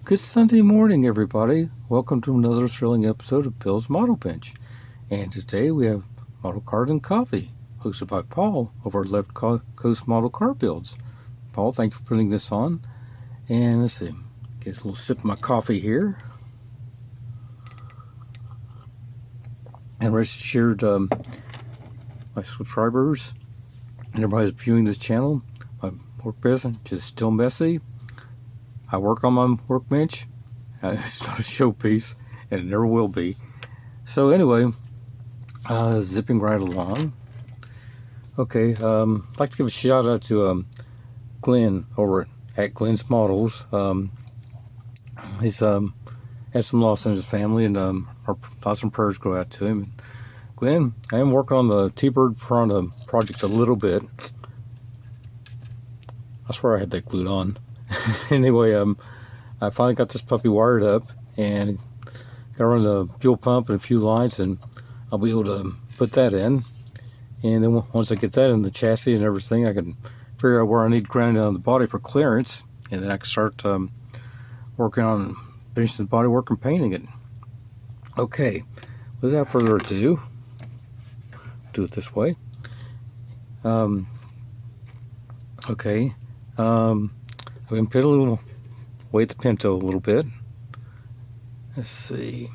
Good Sunday morning, everybody. Welcome to another thrilling episode of Bill's Model Bench. And today we have Model Cars and Coffee, hosted by Paul over at Left Coast Model Car Builds. Paul, thank you for putting this on. And let's see, get a little sip of my coffee here. And rest assured, my subscribers and everybody who's viewing this channel, my workbench is still messy. I work on my workbench. It's not a showpiece, and it never will be. So anyway, zipping right along. Okay, I'd like to give a shout out to Glenn over at Glenn's Models. He's had some loss in his family, and our thoughts and prayers go out to him. Glenn, I am working on the T-Bird Piranha project a little bit. I swear I had that glued on. Anyway, I finally got this puppy wired up and got to run the fuel pump and a few lines, and I'll be able to put that in. And then once I get that in the chassis and everything, I can figure out where I need grounding on the body for clearance, and then I can start working on finishing the body work and painting it. Okay, without further ado, do it this way. Okay. I've been piddling away at the Pinto a little bit. Let's see.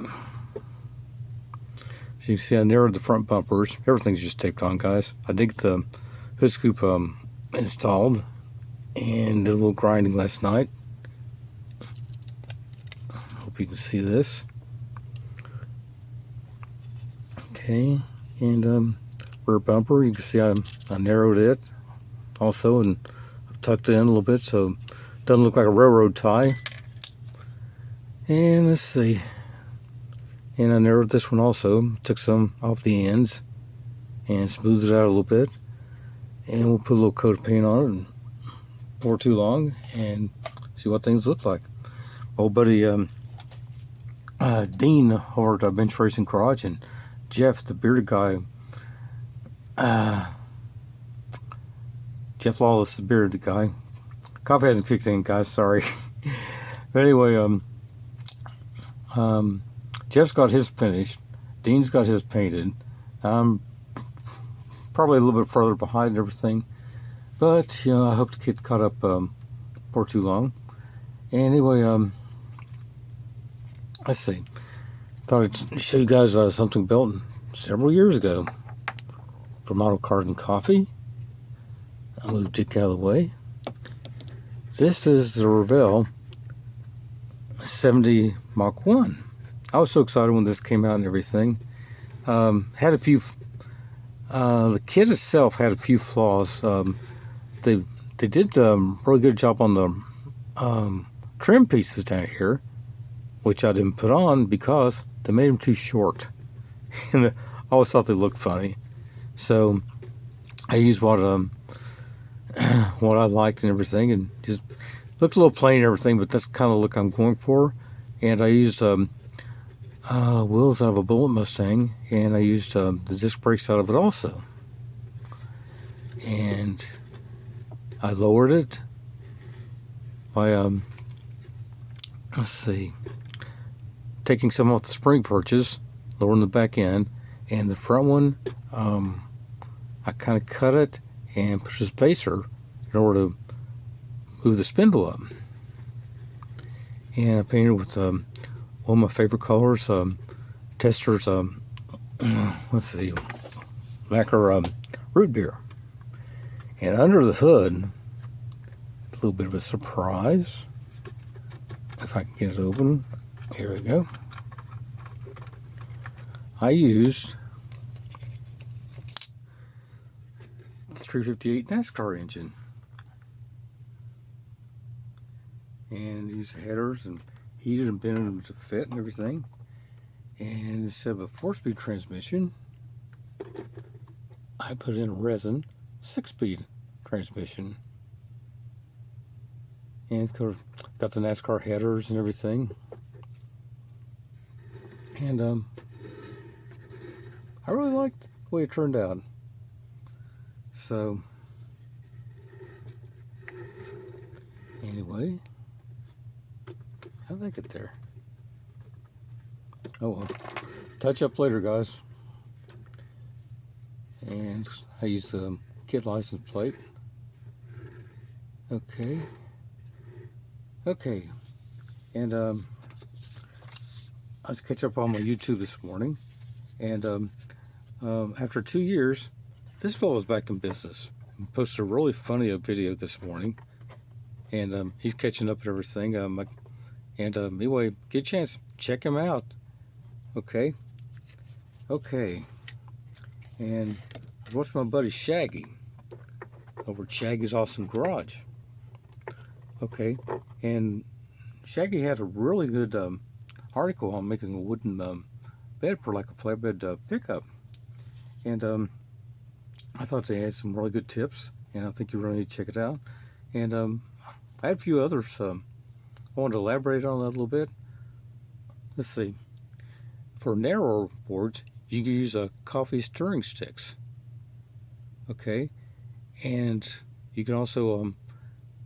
As you can see, I narrowed the front bumpers. Everything's just taped on, guys. I did get the hood scoop installed and did a little grinding last night. Hope you can see this. Okay, and rear bumper, you can see I narrowed it also, and I've tucked it in a little bit so it doesn't look like a railroad tie. And let's see, and I narrowed this one also, took some off the ends and smoothed it out a little bit, and we'll put a little coat of paint on it and before too long and see what things look like. My old buddy Dean over at Bench Racing Garage, and Jeff, the bearded guy, Jeff Lawless, the bearded guy. Coffee hasn't kicked in, guys, sorry. But anyway, Jeff's got his finished. Dean's got his painted. I'm probably a little bit further behind and everything. But, you know, I hope to get caught up before too long. Anyway, let's see. Thought I'd show you guys something built several years ago for Model Cars and Coffee. I'll move Dick out of the way. This is the Revell 70 Mach 1. I was so excited when this came out and everything. Had a few, the kit itself had a few flaws. They did a really good job on the trim pieces down here, which I didn't put on because they made them too short. And I always thought they looked funny. So I used what I liked and everything, and just looked a little plain and everything, but that's the kind of look I'm going for. And I used wheels out of a Bullet Mustang, and I used the disc brakes out of it also. And I lowered it by let's see, taking some off the spring perches, lowering the back end, and the front one, I kind of cut it and put a spacer in order to move the spindle up. And I painted with one of my favorite colors, Tester's, let's see, lacquer root beer. And under the hood, a little bit of a surprise. If I can get it open, here we go. I used the 358 NASCAR engine. And used the headers and heated and bended them to fit and everything. And instead of a 4-speed transmission, I put in a resin 6-speed transmission. And it's got the NASCAR headers and everything. And I really liked the way it turned out. So anyway, How did I get there? Oh well. Touch up later, guys. And I use the kit license plate. Okay. Okay. And I was catch up on my YouTube this morning. And after 2 years, this fellow's back in business. He posted a really funny video this morning. And he's catching up and everything. Anyway, get a chance, check him out. Okay. Okay. And what's my buddy Shaggy over at Shaggy's Awesome Garage. Okay. And Shaggy had a really good article on making a wooden bed for like a flatbed pickup. And I thought they had some really good tips, and I think you really need to check it out. And I had a few others I wanted to elaborate on that a little bit. Let's see. For narrower boards, you can use coffee stirring sticks. Okay. And you can also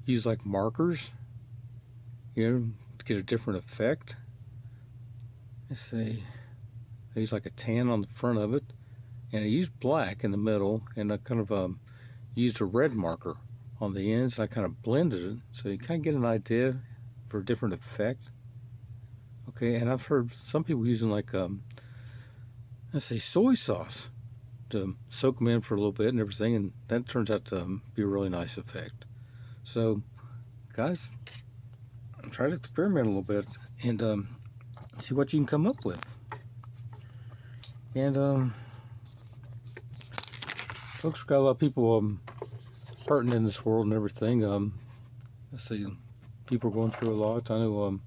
use like markers, to get a different effect. Let's see. I use like a tan on the front of it, and I used black in the middle, and I kind of used a red marker on the ends. I kind of blended it, so you kind of get an idea for a different effect. Okay, and I've heard some people using like, let's say, soy sauce to soak them in for a little bit and everything, and that turns out to be a really nice effect. So, guys, try to experiment a little bit and see what you can come up with. And folks, got a lot of people hurting in this world and everything. Let's see, people are going through a lot. I know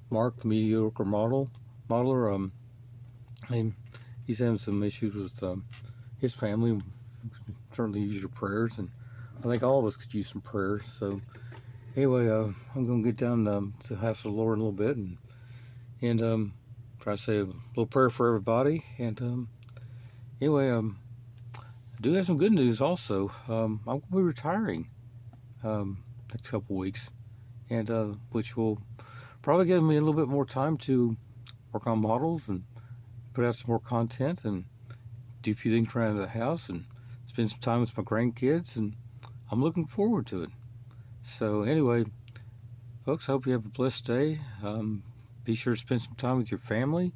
Mark, the mediocre modeler, he's having some issues with his family. Certainly use your prayers, and I think all of us could use some prayers. So anyway, I'm going to get down to the house of the Lord in a little bit and try to say a little prayer for everybody. And anyway, I do have some good news also. I'm going to be retiring next couple weeks, and which will probably give me a little bit more time to work on models and put out some more content and do a few things around the house and spend some time with my grandkids, and I'm looking forward to it. So anyway, folks, I hope you have a blessed day. Be sure to spend some time with your family,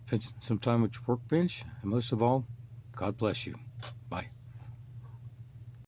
spend some time with your workbench, and most of all, God bless you.